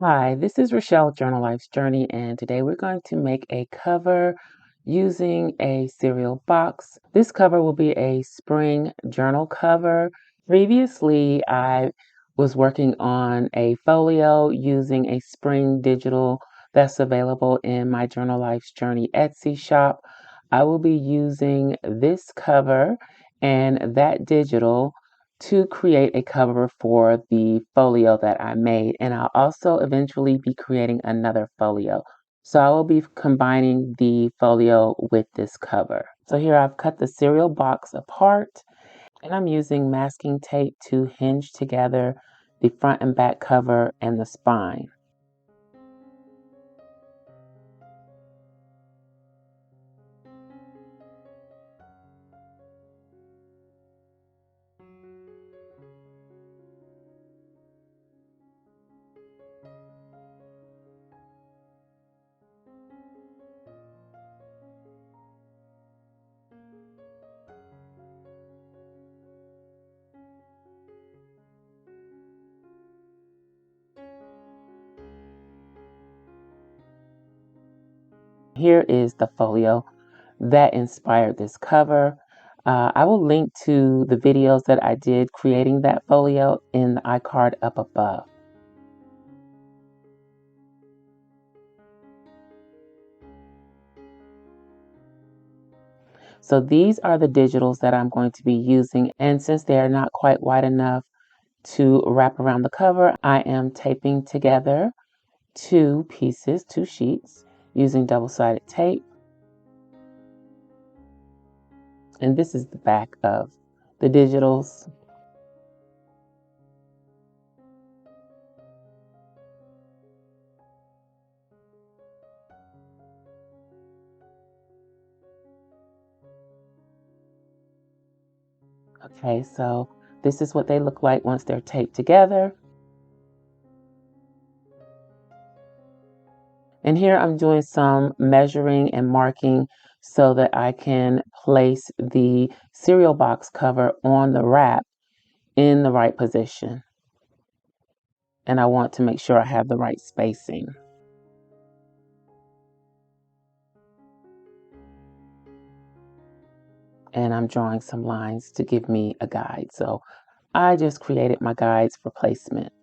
Hi, this is Rachelle, Journal Life's Journey, and today we're going to make a cover using a cereal box. This cover will be a spring journal cover. Previously, I was working on a folio using a spring digital that's available in my Journal Life's Journey Etsy shop. I will be using this cover and that digital to create a cover for the folio that I made, and I'll also eventually be creating another folio. So I will be combining the folio with this cover. So here I've cut the cereal box apart, and I'm using masking tape to hinge together the front and back cover and the spine. Here is the folio that inspired this cover. I will link to the videos that I did creating that folio in the iCard up above. So these are the digitals that I'm going to be using, and since they are not quite wide enough to wrap around the cover, I am taping together two sheets using double-sided tape. And this is the back of the digitals. Okay, so this is what they look like once they're taped together. And here I'm doing some measuring and marking so that I can place the cereal box cover on the wrap in the right position. And I want to make sure I have the right spacing. And I'm drawing some lines to give me a guide. So I just created my guides for placement.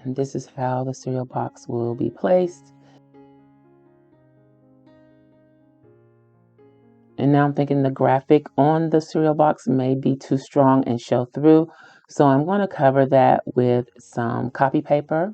And this is how the cereal box will be placed. And now I'm thinking the graphic on the cereal box may be too strong and show through. So I'm going to cover that with some copy paper.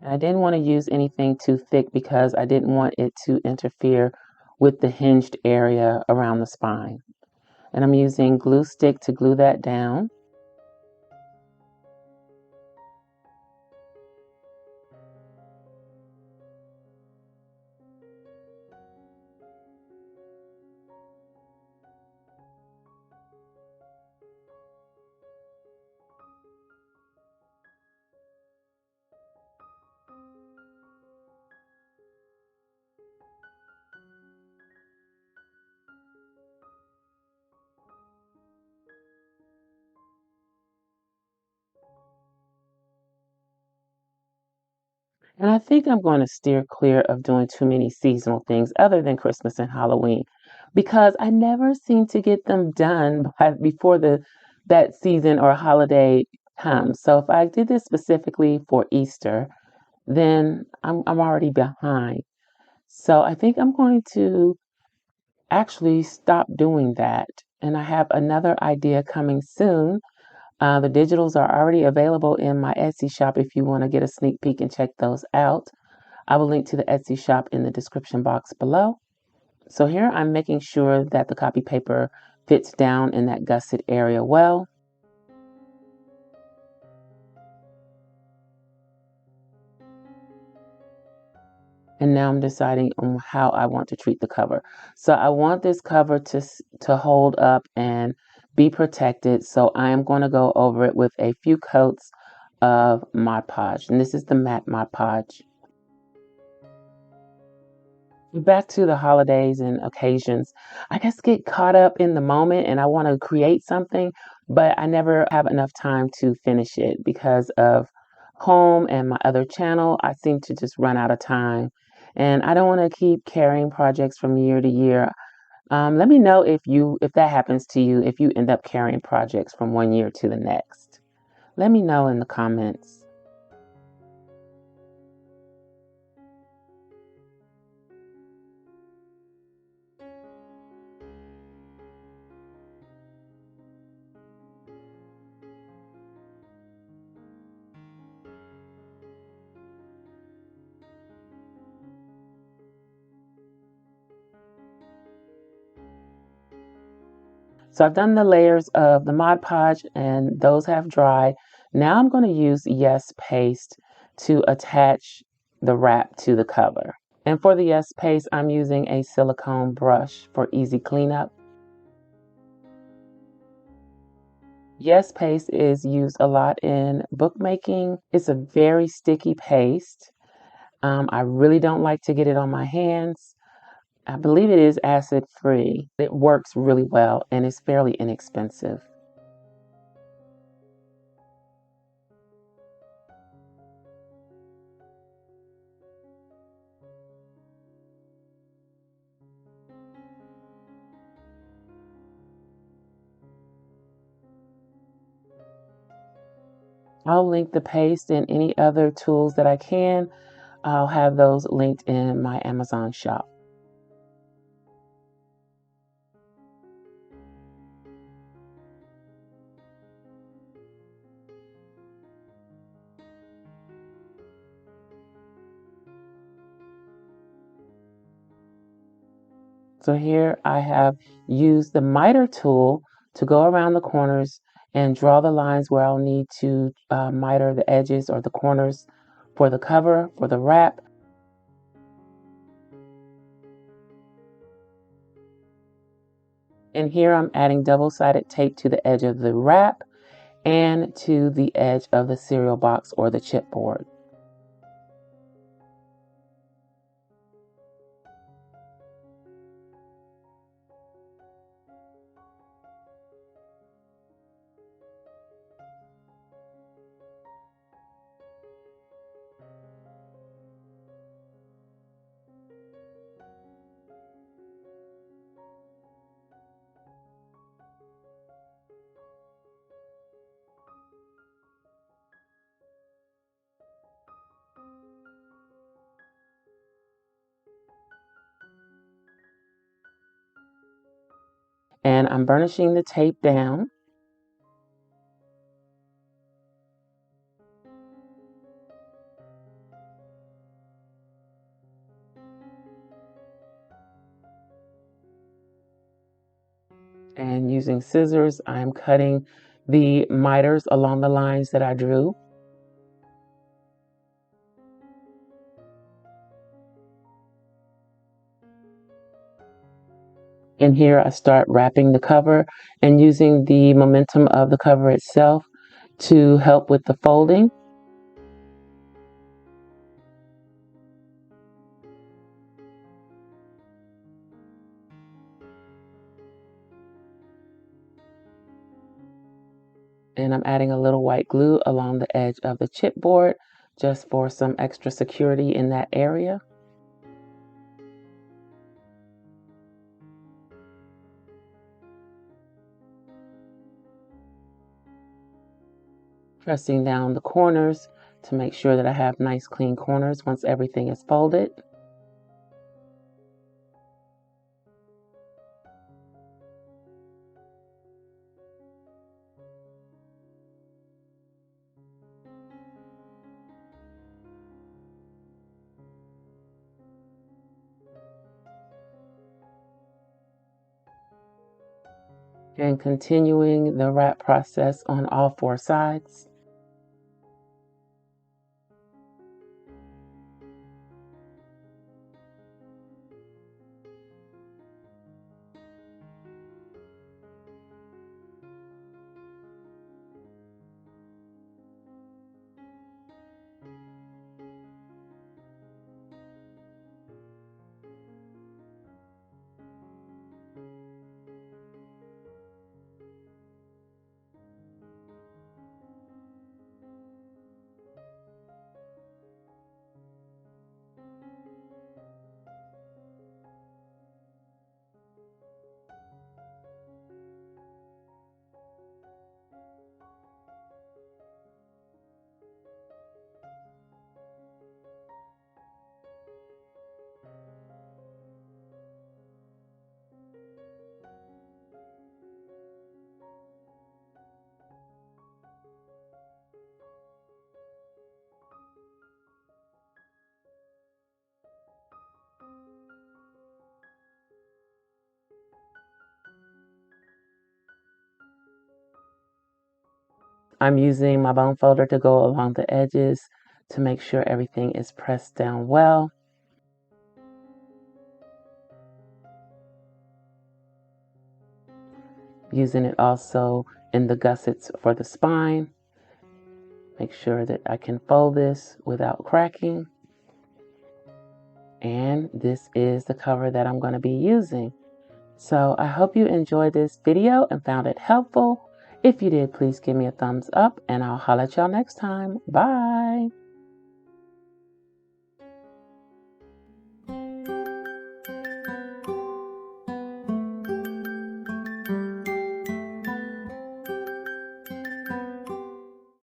And I didn't want to use anything too thick because I didn't want it to interfere with the hinged area around the spine. And I'm using glue stick to glue that down. And I think I'm going to steer clear of doing too many seasonal things other than Christmas and Halloween because I never seem to get them done before that season or holiday comes. So if I did this specifically for Easter, then I'm already behind. So I think I'm going to actually stop doing that. And I have another idea coming soon. The digitals are already available in my Etsy shop if you want to get a sneak peek and check those out. I will link to the Etsy shop in the description box below. So here I'm making sure that the copy paper fits down in that gusset area well. And now I'm deciding on how I want to treat the cover. So I want this cover to hold up and be protected. So I am going to go over it with a few coats of Mod Podge, and this is the matte Mod Podge. Back to the holidays and occasions, I just get caught up in the moment and I want to create something, but I never have enough time to finish it because of home and my other channel. I seem to just run out of time, and I don't want to keep carrying projects from year to year. Let me know if that happens to you, if you end up carrying projects from one year to the next. Let me know in the comments. So I've done the layers of the Mod Podge and those have dried. Now I'm going to use Yes Paste to attach the wrap to the cover. And for the Yes Paste, I'm using a silicone brush for easy cleanup. Yes Paste is used a lot in bookmaking. It's a very sticky paste. I really don't like to get it on my hands. I believe it is acid free. It works really well and it's fairly inexpensive. I'll link the paste and any other tools that I can. I'll have those linked in my Amazon shop. So here I have used the miter tool to go around the corners and draw the lines where I'll need to miter the edges or the corners for the cover, for the wrap. And here I'm adding double-sided tape to the edge of the wrap and to the edge of the cereal box or the chipboard. And I'm burnishing the tape down. And using scissors, I'm cutting the miters along the lines that I drew. And here I start wrapping the cover and using the momentum of the cover itself to help with the folding. And I'm adding a little white glue along the edge of the chipboard just for some extra security in that area. Pressing down the corners to make sure that I have nice clean corners once everything is folded. And continuing the wrap process on all four sides. I'm using my bone folder to go along the edges to make sure everything is pressed down well. Using it also in the gussets for the spine. Make sure that I can fold this without cracking. And this is the cover that I'm going to be using. So I hope you enjoyed this video and found it helpful. If you did, please give me a thumbs up and I'll holler at y'all next time. Bye.